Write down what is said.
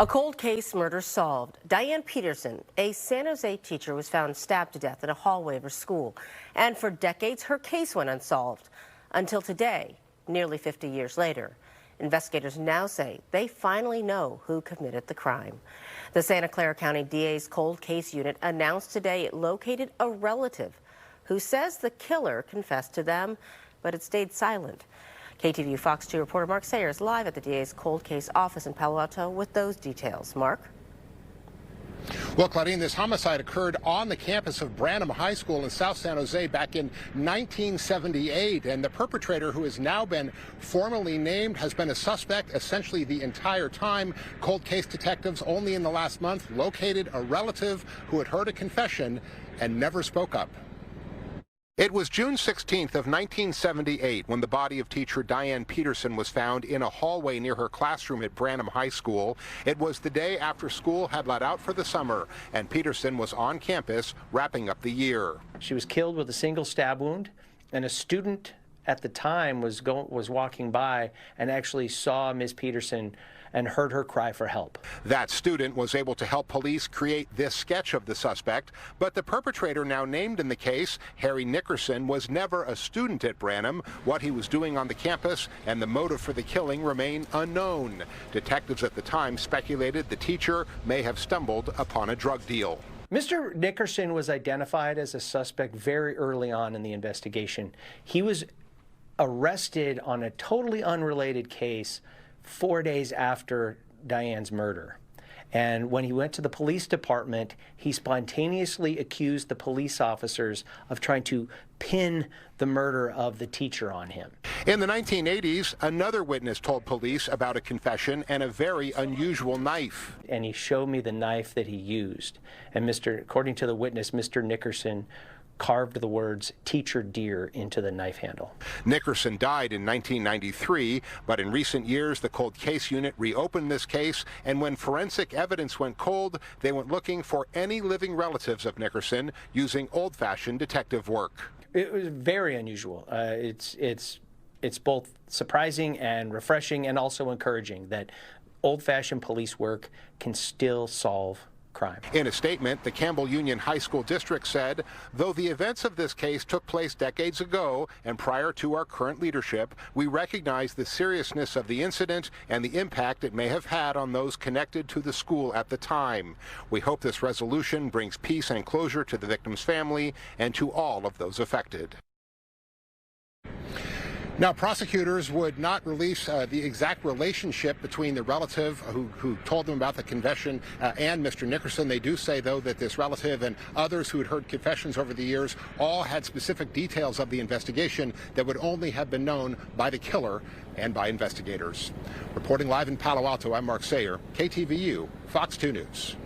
A cold case murder solved. Diane Peterson, a San Jose teacher, was found stabbed to death in a hallway of her school. And for decades, her case went unsolved. Until today, nearly 50 years later. Investigators now say they finally know who committed the crime. The Santa Clara County DA's cold case unit announced today it located a relative who says the killer confessed to them, but it stayed silent. KTVU Fox 2 reporter Mark Sayer is live at the DA's cold case office in Palo Alto with those details. Mark? Well, Claudine, this homicide occurred on the campus of Branham High School in South San Jose back in 1978, and the perpetrator, who has now been formally named, has been a suspect essentially the entire time. Cold case detectives only in the last month located a relative who had heard a confession and never spoke up. It was June 16th of 1978 when the body of teacher Diane Peterson was found in a hallway near her classroom at Branham High School. It was the day after school had let out for the summer, and Peterson was on campus wrapping up the year. She was killed with a single stab wound, and a student at the time was walking by and actually saw Ms. Peterson and heard her cry for help. That student was able to help police create this sketch of the suspect, but the perpetrator now named in the case, Harry Nickerson, was never a student at Branham. What he was doing on the campus and the motive for the killing remain unknown. Detectives at the time speculated the teacher may have stumbled upon a drug deal. Mr. Nickerson was identified as a suspect very early on in the investigation. He was arrested on a totally unrelated case 4 days after Diane's murder. And when he went to the police department, he spontaneously accused the police officers of trying to pin the murder of the teacher on him. In the 1980s, another witness told police about a confession and a very unusual knife. And he showed me the knife that he used. And according to the witness, Mr. Nickerson carved the words "teacher dear" into the knife handle. Nickerson died in 1993, but in recent years the cold case unit reopened this case, and when forensic evidence went cold, they went looking for any living relatives of Nickerson using old-fashioned detective work. It was very unusual. It's both surprising and refreshing and also encouraging that old-fashioned police work can still solve crime. In a statement, the Campbell Union High School District said, though the events of this case took place decades ago and prior to our current leadership, we recognize the seriousness of the incident and the impact it may have had on those connected to the school at the time. We hope this resolution brings peace and closure to the victim's family and to all of those affected. Now, prosecutors would not release the exact relationship between the relative who told them about the confession and Mr. Nickerson. They do say, though, that this relative and others who had heard confessions over the years all had specific details of the investigation that would only have been known by the killer and by investigators. Reporting live in Palo Alto, I'm Mark Sayer, KTVU, Fox 2 News.